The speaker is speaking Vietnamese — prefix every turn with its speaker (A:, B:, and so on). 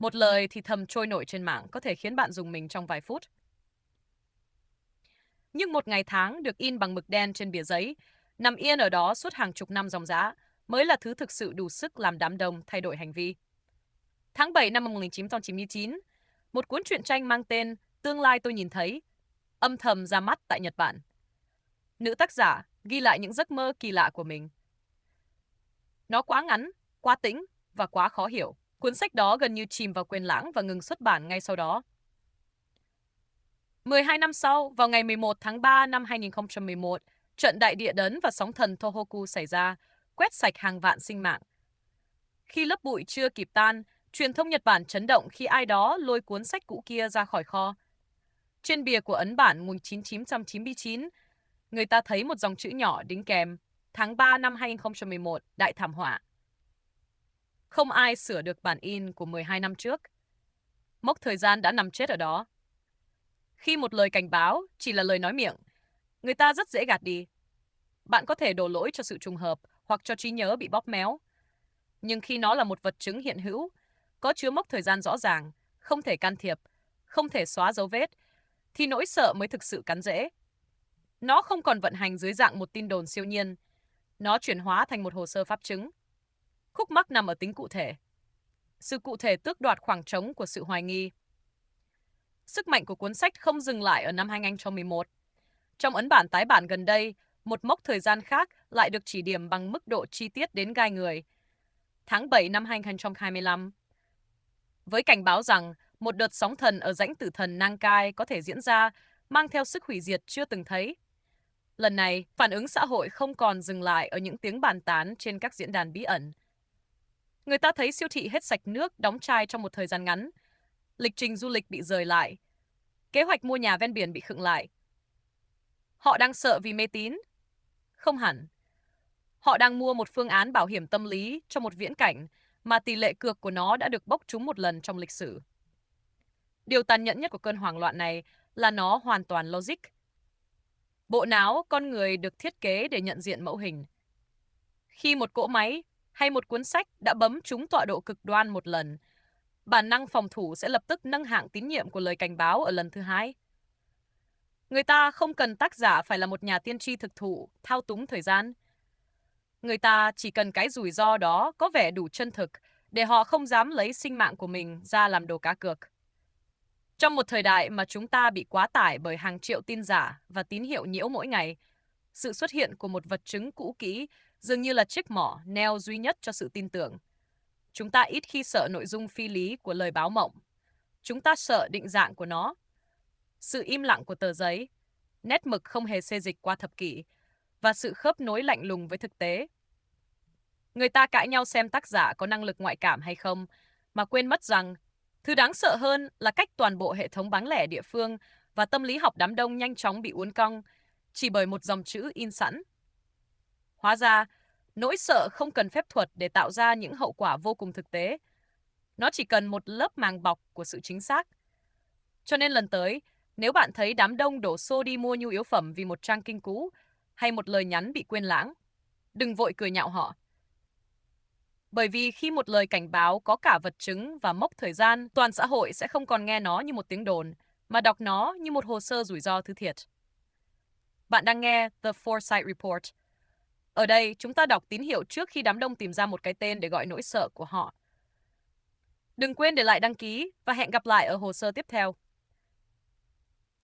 A: Một lời thì thầm trôi nổi trên mạng có thể khiến bạn rùng mình trong vài phút. Nhưng một ngày tháng được in bằng mực đen trên bìa giấy, nằm yên ở đó suốt hàng chục năm dòng dã, mới là thứ thực sự đủ sức làm đám đông thay đổi hành vi. Tháng 7 năm 1999, một cuốn truyện tranh mang tên Tương lai tôi nhìn thấy âm thầm ra mắt tại Nhật Bản. Nữ tác giả ghi lại những giấc mơ kỳ lạ của mình. Nó quá ngắn, quá tĩnh và quá khó hiểu. Cuốn sách đó gần như chìm vào quên lãng và ngừng xuất bản ngay sau đó. 12 năm sau, vào ngày 11 tháng 3 năm 2011, trận đại địa đấn và sóng thần Tohoku xảy ra, quét sạch hàng vạn sinh mạng. Khi lớp bụi chưa kịp tan, truyền thông Nhật Bản chấn động khi ai đó lôi cuốn sách cũ kia ra khỏi kho. Trên bìa của ấn bản 1999, người ta thấy một dòng chữ nhỏ đính kèm tháng 3 năm 2011, đại thảm họa. Không ai sửa được bản in của 12 năm trước. Mốc thời gian đã nằm chết ở đó. Khi một lời cảnh báo chỉ là lời nói miệng, người ta rất dễ gạt đi. Bạn có thể đổ lỗi cho sự trùng hợp hoặc cho trí nhớ bị bóp méo. Nhưng khi nó là một vật chứng hiện hữu, có chứa mốc thời gian rõ ràng, không thể can thiệp, không thể xóa dấu vết, thì nỗi sợ mới thực sự cắn rễ. Nó không còn vận hành dưới dạng một tin đồn siêu nhiên. Nó chuyển hóa thành một hồ sơ pháp chứng. Khúc mắc nằm ở tính cụ thể. Sự cụ thể tước đoạt khoảng trống của sự hoài nghi. Sức mạnh của cuốn sách không dừng lại ở năm 2011. Trong ấn bản tái bản gần đây, một mốc thời gian khác lại được chỉ điểm bằng mức độ chi tiết đến gai người. Tháng 7 năm 2025. Với cảnh báo rằng một đợt sóng thần ở rãnh tử thần Nankai có thể diễn ra, mang theo sức hủy diệt chưa từng thấy. Lần này, phản ứng xã hội không còn dừng lại ở những tiếng bàn tán trên các diễn đàn bí ẩn. Người ta thấy siêu thị hết sạch nước, đóng chai trong một thời gian ngắn. Lịch trình du lịch bị dời lại. Kế hoạch mua nhà ven biển bị khựng lại. Họ đang sợ vì mê tín? Không hẳn. Họ đang mua một phương án bảo hiểm tâm lý cho một viễn cảnh mà tỷ lệ cược của nó đã được bốc trúng một lần trong lịch sử. Điều tàn nhẫn nhất của cơn hoảng loạn này là nó hoàn toàn logic. Bộ não con người được thiết kế để nhận diện mẫu hình. Khi một cỗ máy hay một cuốn sách đã bấm trúng tọa độ cực đoan một lần, bản năng phòng thủ sẽ lập tức nâng hạng tín nhiệm của lời cảnh báo ở lần thứ hai. Người ta không cần tác giả phải là một nhà tiên tri thực thụ, thao túng thời gian. Người ta chỉ cần cái rủi ro đó có vẻ đủ chân thực để họ không dám lấy sinh mạng của mình ra làm đồ cá cược. Trong một thời đại mà chúng ta bị quá tải bởi hàng triệu tin giả và tín hiệu nhiễu mỗi ngày, sự xuất hiện của một vật chứng cũ kỹ dường như là chiếc mỏ neo duy nhất cho sự tin tưởng. Chúng ta ít khi sợ nội dung phi lý của lời báo mộng. Chúng ta sợ định dạng của nó. Sự im lặng của tờ giấy, nét mực không hề xê dịch qua thập kỷ, và sự khớp nối lạnh lùng với thực tế. Người ta cãi nhau xem tác giả có năng lực ngoại cảm hay không, mà quên mất rằng thứ đáng sợ hơn là cách toàn bộ hệ thống bán lẻ địa phương và tâm lý học đám đông nhanh chóng bị uốn cong chỉ bởi một dòng chữ in sẵn. Hóa ra, nỗi sợ không cần phép thuật để tạo ra những hậu quả vô cùng thực tế. Nó chỉ cần một lớp màng bọc của sự chính xác. Cho nên lần tới, nếu bạn thấy đám đông đổ xô đi mua nhu yếu phẩm vì một trang kinh cũ hay một lời nhắn bị quên lãng, đừng vội cười nhạo họ. Bởi vì khi một lời cảnh báo có cả vật chứng và mốc thời gian, toàn xã hội sẽ không còn nghe nó như một tiếng đồn, mà đọc nó như một hồ sơ rủi ro thứ thiệt. Bạn đang nghe The Foresight Report. Ở đây, chúng ta đọc tín hiệu trước khi đám đông tìm ra một cái tên để gọi nỗi sợ của họ. Đừng quên để lại đăng ký và hẹn gặp lại ở hồ sơ tiếp theo.